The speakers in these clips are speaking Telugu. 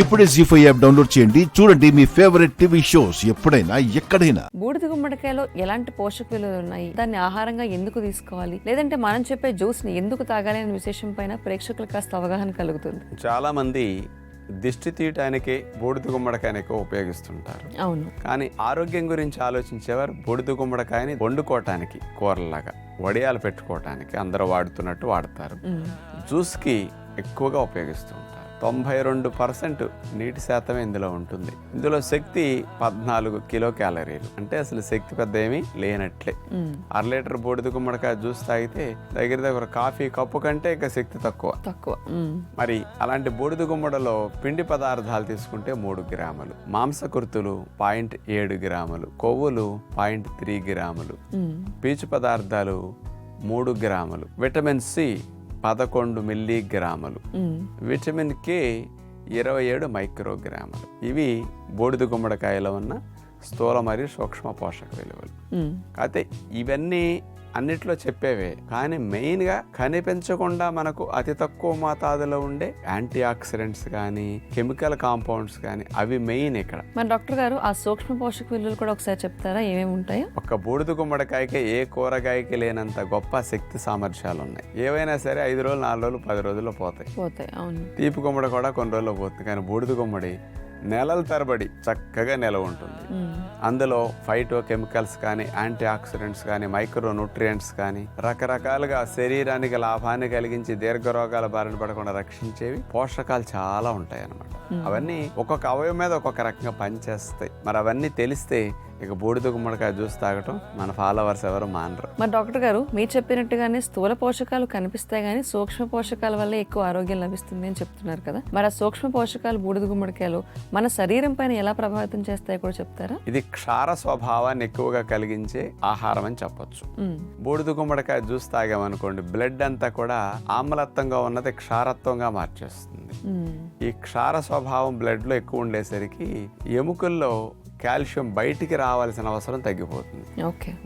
ఇప్పుడే జీ5 యాప్ డౌన్లోడ్ చేయండి. చూడండి మీ ఫేవరెట్ టీవీ షోస్ ఎప్పుడైనా ఎక్కడైనా. బూడిద గుమ్మడికాయలో ఎలాంటి పోషక విలువలు ఉన్నాయి, దాన్ని ఆహారంగా ఎందుకు తీసుకోవాలి, లేదంటే మనం చెప్పే జ్యూస్ ని ఎందుకు తాగాలి అనే విశేషం పైన ప్రేక్షకులకు కాస్త అవగాహన కలుగుతుంది. చాలా మంది దిష్టి తీయటానికి బూడిద గుమ్మడికాయని ఎక్కువ ఉపయోగిస్తుంటారు. అవును, కానీ ఆరోగ్యం గురించి ఆలోచించేవారు బూడిద గుమ్మడికాయని వండుకోవటానికి, కూరలాగా వడియాలు పెట్టుకోవటానికి అందరూ వాడుతున్నట్టు వాడతారు. జ్యూస్కి ఎక్కువగా ఉపయోగిస్తుంటారు. 92% నీటి శాతమే ఇందులో ఉంటుంది. ఇందులో శక్తి 14 కిలో క్యాలరీలు, అంటే అసలు శక్తి పెద్ద ఏమీ లేనట్లే. 1/2 లీటర్ బూడిద గుమ్మడికాయ జ్యూస్ తాగితే దగ్గర కాఫీ కప్పు కంటే ఇంకా శక్తి తక్కువ. మరి అలాంటి బూడిద గుమ్మడిలో పిండి పదార్థాలు తీసుకుంటే 3 గ్రాములు, మాంసకృతులు 0.7 గ్రాములు, కొవ్వులు 0.3 గ్రాములు, పీచు పదార్థాలు 3 గ్రాములు, విటమిన్ సి 11 మిల్లీగ్రాములు, విటమిన్ కే 27 మైక్రోగ్రాములు. ఇవి బూడిద గుమ్మడికాయలో ఉన్న స్థూల మరియు సూక్ష్మ పోషక విలువలు. అయితే ఇవన్నీ అన్నిట్లో చెప్పేవే, కానీ మెయిన్గా కనిపించకుండా మనకు అతి తక్కువ మోతాదులో ఉండే యాంటీ ఆక్సిడెంట్స్ కానీ కెమికల్ కాంపౌండ్స్ కానీ అవి మెయిన్ ఇక్కడ. మరి డాక్టర్ గారు ఆ సూక్ష్మ పోషక విలువలు కూడా ఒకసారి చెప్తారా, ఏమేమి ఉంటాయో? ఒక బూడిద గుమ్మడికాయకి ఏ కూరగాయకి లేనంత గొప్ప శక్తి సామర్థ్యాలు ఉన్నాయి. ఏవైనా సరే 5 రోజులు, 4 రోజులు, 10 రోజుల్లో పోతాయి. అవును. తీపి గుమ్మడి కూడా కొన్ని రోజుల్లో పోతుంది, కానీ బూడిద గుమ్మడి నెలల తరబడి చక్కగా నిలవ ఉంటుంది. అందులో ఫైటో కెమికల్స్ కానీ, యాంటీ ఆక్సిడెంట్స్ కానీ, మైక్రో న్యూట్రియంట్స్ కానీ, రకరకాలుగా శరీరానికి లాభాన్ని కలిగించి దీర్ఘ రోగాల బారిన పడకుండా రక్షించేవి పోషకాలు చాలా ఉంటాయి అన్నమాట. అవన్నీ ఒక్కొక్క అవయవం మీద ఒక్కొక్క రకంగా పనిచేస్తాయి. మరి అవన్నీ తెలిస్తే ఇక బూడిద గుమ్మడికాయ జ్యూస్ తాగటం మన ఫాలోవర్స్ ఎవరు మానరు. మరి డాక్టర్ గారు మీరు చెప్పినట్టుగానే స్థూల పోషకాలు కనిపిస్తాయి కానీ సూక్ష్మ పోషకాల వల్ల ఎక్కువ ఆరోగ్యం లభిస్తుంది అని చెప్తున్నారు కదా. మరి ఆ సూక్ష్మ పోషకాలు బూడిద గుమ్మడికాయలు మన శరీరం పైన ఎలా ప్రభావితం చేస్తాయో కూడా చెప్తారా? ఇది క్షార స్వభావాన్ని ఎక్కువగా కలిగించే ఆహారం అని చెప్పొచ్చు. బూడిద గుమ్మడికాయ జ్యూస్ తాగామనుకోండి, బ్లడ్ అంతా కూడా ఆమ్లత్వంగా ఉన్నది క్షారత్వంగా మార్చేస్తుంది. ఈ క్షార స్వభావం బ్లడ్ లో ఎక్కువ ఉండేసరికి ఎముకల్లో కాల్షియం బయటికి రావాల్సిన అవసరం తగ్గిపోతుంది.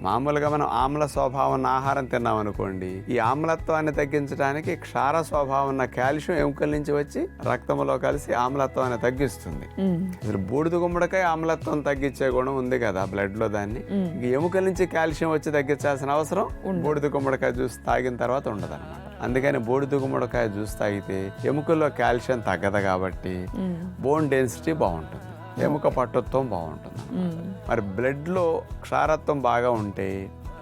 మామూలుగా మనం ఆమ్ల స్వభావం ఉన్న ఆహారం తిన్నామనుకోండి, ఈ ఆమ్లత్వాన్ని తగ్గించడానికి క్షార స్వభావం ఉన్న కాల్షియం ఎముకల నుంచి వచ్చి రక్తంలో కలిసి ఆమ్లత్వాన్ని తగ్గిస్తుంది. అసలు బూడిద గుమ్మడికాయ ఆమ్లత్వం తగ్గించే గుణం ఉంది కదా బ్లడ్ లో, దాన్ని ఎముకల నుంచి కాల్షియం వచ్చి తగ్గించాల్సిన అవసరం బూడిద గుమ్మడికాయ జ్యూస్ తాగిన తర్వాత ఉండదు అనమాట. అందుకని బూడిద గుమ్మడికాయ జ్యూస్ తాగితే ఎముకల్లో కాల్షియం తగ్గదు కాబట్టి బోన్ డెన్సిటీ బాగుంటుంది, ఎముక పట్టుత్వం బాగుంటుంది. మరి బ్లడ్ లో క్షారత్వం బాగా ఉంటే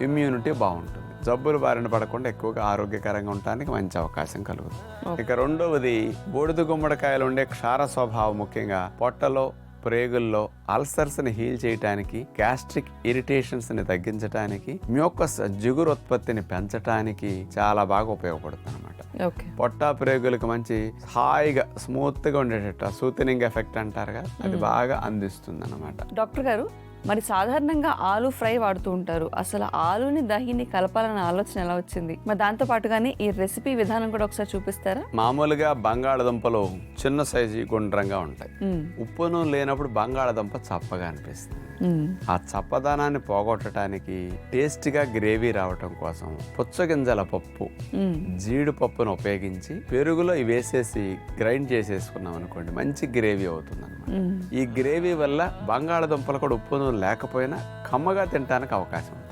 ఇమ్యూనిటీ బాగుంటుంది, జబ్బులు బారిన పడకుండా ఎక్కువగా ఆరోగ్యకరంగా ఉండడానికి మంచి అవకాశం కలుగుతుంది. ఇక రెండవది, బూడిద గుమ్మడికాయలు ఉండే క్షార స్వభావం ముఖ్యంగా పొట్టలో, ప్రేగుల్లో అల్సర్స్ ని హీల్ చేయడానికి, గ్యాస్ట్రిక్ ఇరిటేషన్స్ ని తగ్గించడానికి, మ్యూకస్ జిగురు ఉత్పత్తిని పెంచడానికి చాలా బాగా ఉపయోగపడుతుంది అనమాట. పొట్ట ప్రేగులకు మంచి హాయిగా స్మూత్ గా ఉండేటట్టు సూతనింగ్ ఎఫెక్ట్ అంటారుగా, అది బాగా అందిస్తుంది అనమాట. డాక్టర్ గారు, మరి సాధారణంగా ఆలు ఫ్రై వాడుతూ ఉంటారు. అసలు ఆలుని దహిని కలపాలన్న ఆలోచన ఎలా వచ్చింది? మరి దాంతో పాటుగానే ఈ రెసిపీ విధానం కూడా ఒకసారి చూపిస్తారా? మామూలుగా బంగాళదుంపలు చిన్న సైజు గుండ్రంగా ఉంటాయి. ఉప్పు నూనె లేనప్పుడు బంగాళదుంప చప్పగా అనిపిస్తుంది. ఆ చప్పదనాన్ని పోగొట్టడానికి, టేస్ట్ గా గ్రేవీ రావటం కోసం పుచ్చగింజల పప్పు, జీడిపప్పును ఉపయోగించి పెరుగులో వేసేసి గ్రైండ్ చేసేసుకున్నాం అనుకోండి, మంచి గ్రేవీ అవుతుంది అనమాట. ఈ గ్రేవీ వల్ల బంగాళదుంపలు కూడా ఉప్పు నూనె లేకపోయినా కమ్మగా తినడానికి అవకాశం ఉంది.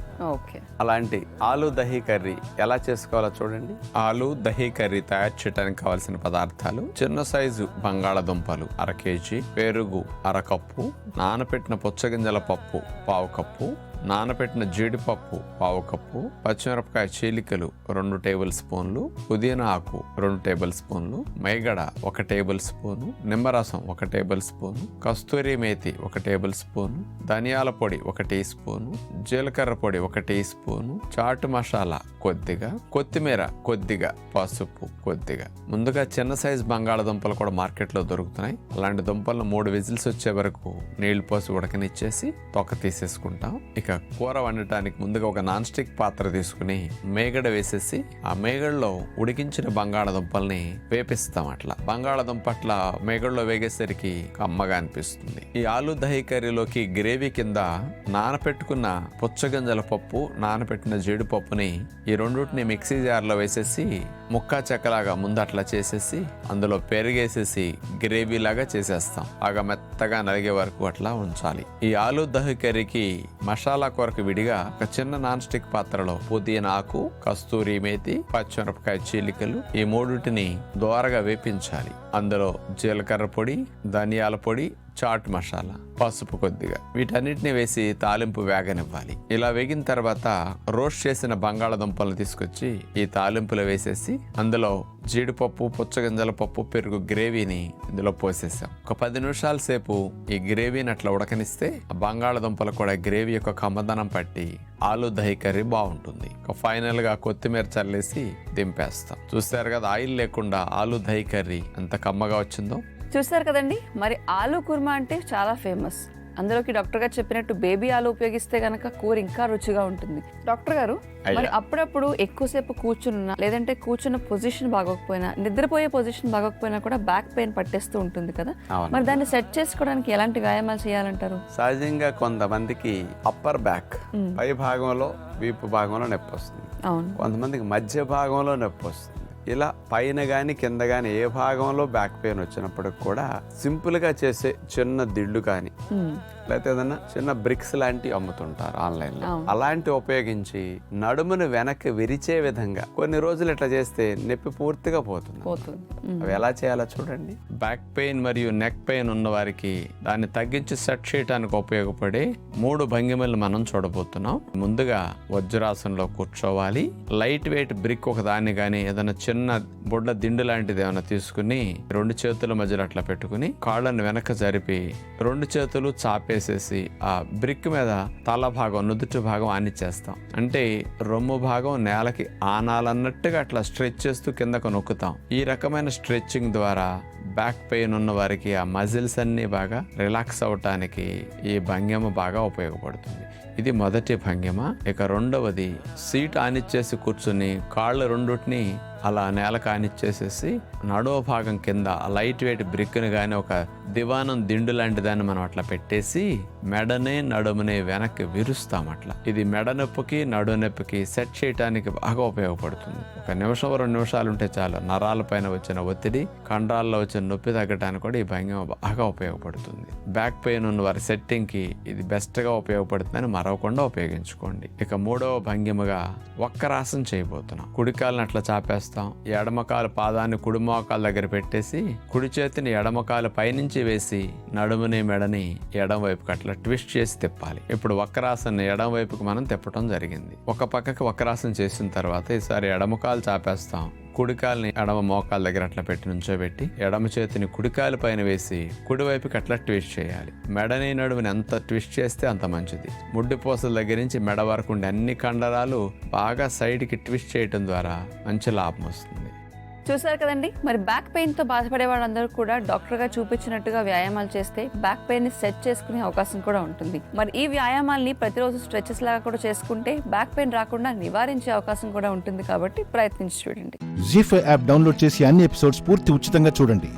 అలాంటి ఆలు దహీ కర్రీ ఎలా చేసుకోవాలో చూడండి. ఆలు దహీ కర్రీ తయారు చేయడానికి కావాల్సిన పదార్థాలు: చిన్న సైజు బంగాళదుంపలు 1/2 కేజీ, పెరుగు 1/2 కప్పు, నానబెట్టిన పుచ్చగింజల పప్పు 1/2 కప్పు, నానబెట్టిన జీడిపప్పు 1/2 కప్పు, పచ్చిమిరపకాయ చీలికలు 2 టేబుల్ స్పూన్లు, పుదీనా ఆకు 2 టేబుల్ స్పూన్లు, మైగడ 1 టేబుల్ స్పూను, నిమ్మరసం 1 టేబుల్ స్పూను, కస్తూరి మేతి 1 టేబుల్ స్పూను, ధనియాల పొడి 1 టీ స్పూను, జీలకర్ర పొడి 1 టీ స్పూను, చాట్ మసాలా కొద్దిగా, కొత్తిమీర కొద్దిగా, పసుపు కొద్దిగా. ముందుగా చిన్న సైజు బంగాళదుంపలు కూడా మార్కెట్లో దొరుకుతున్నాయి. అలాంటి దుంపలను 3 విజిల్స్ వచ్చే వరకు నీళ్లు పోసి ఉడకనిచ్చేసి తొక్క తీసేసుకుంటాం. ఇక ఇక కూర వండటానికి ముందుగా ఒక నాన్ స్టిక్ పాత్ర తీసుకుని మేగడ వేసేసి ఆ మేగడలో ఉడికించిన బంగాళదుంపల్ని వేపిస్తాం. అట్లా బంగాళదుంప అట్లా మేగడలో వేగేసరికి కమ్మగా అనిపిస్తుంది. ఈ ఆలు దహీ కర్రీలోకి గ్రేవీ కింద నానపెట్టుకున్న పుచ్చగింజల పప్పు, నానపెట్టిన జీడిపప్పుని ఈ రెండుటిని మిక్సీ జార్లో వేసేసి ముక్కా చెక్కలాగా ముందు అట్లా చేసేసి అందులో పెరిగేసేసి గ్రేవీ లాగా చేసేస్తాం. బాగా మెత్తగా నలిగే వరకు అట్లా ఉంచాలి. ఈ ఆలు దహీ కర్రీకి మసాలా కొరకు విడిగా ఒక చిన్న నాన్ స్టిక్ పాత్రలో పుదీనా ఆకు, కస్తూరి మేతి, పచ్చిమిరపకాయ చీలికలు ఈ మూడుటిని దోరగా వేపించాలి. అందులో జీలకర్ర పొడి, ధనియాల పొడి, చాట్ మసాలా, పసుపు కొద్దిగా వీటన్నిటిని వేసి తాలింపు వేగనివ్వాలి. ఇలా వేగిన తర్వాత రోస్ట్ చేసిన బంగాళదుంపలను తీసుకొచ్చి ఈ తాలింపులో వేసేసి అందులో జీడిపప్పు, పుచ్చగింజల పప్పు, పెరుగు గ్రేవీని ఇందులో పోసేసాం. ఒక 10 నిమిషాల సేపు ఈ గ్రేవీని అట్లా ఉడకనిస్తే ఆ బంగాళదుంపలు కూడా గ్రేవీ యొక్క కమ్మదనం పట్టి ఆలు దహీ కర్రీ బాగుంటుంది. ఫైనల్ గా కొత్తిమీర చల్లేసి దింపేస్తాం. చూస్తారు కదా ఆయిల్ లేకుండా ఆలు దహీ కర్రీ ఎంత కమ్మగా వచ్చిందో. చూస్తారు కదండి, మరి ఆలు కుర్మా అంటే చాలా ఫేమస్. అందులోకి డాక్టర్ గారు చెప్పినట్టు బేబీ ఆలు ఉపయోగిస్తే గనక కూర ఇంకా రుచిగా ఉంటుంది. డాక్టర్ గారు, మరి అప్పుడప్పుడు ఎక్కువసేపు కూర్చున్నా లేదంటే కూర్చున్న పొజిషన్ బాగోకపోయినా, నిద్రపోయే పొజిషన్ బాగోకపోయినా కూడా బ్యాక్ పెయిన్ పట్టేస్తూ ఉంటుంది కదా, మరి దాన్ని సెట్ చేసుకోవడానికి ఎలాంటి వ్యాయామాలు చేయాలంటారు? సహజంగా కొంతమందికి అప్పర్ బ్యాక్ పై భాగంలో, వీపు భాగంలో నొప్పి వస్తుంది. అవును. కొంతమందికి మధ్య భాగంలో నొప్పి వస్తుంది. ఇలా పైన గాని కింద గాని ఏ భాగంలో బ్యాక్ పెయిన్ వచ్చినప్పటికి కూడా సింపుల్ గా చేసే చిన్న దిళ్ళు కానీ లేకపోతే ఏదన్నా చిన్న బ్రిక్స్ లాంటివి అమ్ముతుంటారు ఆన్లైన్ లో, అలాంటి ఉపయోగించి నడుమును వెనక్కి విరిచే విధంగా కొన్ని రోజులు ఇట్లా చేస్తే నొప్పి పూర్తిగా పోతుంది. అవి ఎలా చేయాలో చూడండి. బ్యాక్ పెయిన్ మరియు నెక్ పెయిన్ ఉన్న వారికి దాన్ని తగ్గించి సెట్ చేయడానికి ఉపయోగపడే 3 భంగిమలు మనం చూడబోతున్నాం. ముందుగా వజ్రాసనంలో కూర్చోవాలి. లైట్ వెయిట్ బ్రిక్ ఒక దాన్ని కానీ ఏదైనా చిన్న బొడ్ల దిండు లాంటిది ఏమైనా తీసుకుని 2 చేతుల మధ్యలో అట్లా పెట్టుకుని కాళ్ళను వెనక జరిపి 2 చేతులు చాపేసేసి ఆ బ్రిక్ మీద తల భాగం, నుదుటి భాగం ఆనిచ్చేస్తాం. అంటే రొమ్ము భాగం నేలకి ఆనాలన్నట్టుగా అట్లా స్ట్రెచ్ చేస్తూ కిందకు నొక్కుతాం. ఈ రకమైన స్ట్రెచ్చింగ్ ద్వారా బ్యాక్ పెయిన్ ఉన్న వారికి ఆ మజిల్స్ అన్ని బాగా రిలాక్స్ అవటానికి ఈ భంగిమ బాగా ఉపయోగపడుతుంది. ఇది మొదటి భంగిమ. ఇక రెండవది సీట్ ఆనిచ్చేసి కూర్చుని కాళ్ళు రెండుటిని అలా నేల కానిచ్చేసేసి నడువ భాగం కింద లైట్ వెయిట్ బ్రిక్ని కానీ ఒక దివానం దిండు లాంటి దాన్ని మనం అట్లా పెట్టేసి మెడనే నడుమునే వెనక్కి విరుస్తాం. అట్లా ఇది మెడ నొప్పికి నడు నొప్పికి సెట్ చేయడానికి బాగా ఉపయోగపడుతుంది. 1 నిమిషం 2 నిమిషాలు ఉంటే చాలు నరాల పైన వచ్చిన ఒత్తిడి, కండరాల్లో వచ్చిన నొప్పి తగ్గడానికి కూడా ఈ భంగిమ బాగా ఉపయోగపడుతుంది. బ్యాక్ పెయిన్ ఉన్న వారి సెట్టింగ్ కి ఇది బెస్ట్ గా ఉపయోగపడుతుందని మరవకుండా ఉపయోగించుకోండి. ఇక 3వ భంగిమగా వక్రాసనం చేయబోతున్నాం. కుడికాలను అట్లా చాపేస్తాం. ఎడమకాలు పాదాన్ని కుడి మోకాల దగ్గర పెట్టేసి కుడి చేతిని ఎడమకాలు పైనుంచి వేసి నడుముని మెడని ఎడమ వైపుకి అట్లా ట్విస్ట్ చేసి తిప్పాలి. ఇప్పుడు వక్రాసనం ఎడమ వైపుకి మనం తిప్పటం జరిగింది. ఒక పక్కకి వక్రాసనం చేసిన తర్వాత ఈసారి ఎడమకాలు చాపేస్తాం. కుడికాలని ఎడమ మోకాల దగ్గర అట్లా పెట్టి నుంచోబెట్టి ఎడమ చేతిని కుడికాయల పైన వేసి కుడివైపుకి అట్లా ట్విస్ట్ చేయాలి. మెడని నడుముని ఎంత ట్విస్ట్ చేస్తే అంత మంచిది. ముడ్డిపోసల దగ్గర నుంచి మెడ వరకు ఉండే అన్ని కండరాలు బాగా సైడ్కి ట్విస్ట్ చేయటం ద్వారా మంచి లాభం వస్తుంది. చూసారు కదండి, మరి బ్యాక్ పెయిన్ తో బాధపడే వాళ్ళందరూ కూడా డాక్టర్ గా చూపించినట్టుగా వ్యాయామాలు చేస్తే బ్యాక్ పెయిన్ ని సెట్ చేసుకునే అవకాశం కూడా ఉంటుంది. మరి ఈ వ్యాయామాల్ని ప్రతిరోజు స్ట్రెచెస్ లాగా కూడా చేసుకుంటే బ్యాక్ పెయిన్ రాకుండా నివారించే అవకాశం కూడా ఉంటుంది. కాబట్టి ప్రయత్నించి చూడండి. జీ5 యాప్ డౌన్లోడ్ చేసి అన్ని ఎపిసోడ్స్ పూర్తి ఉచితంగా చూడండి.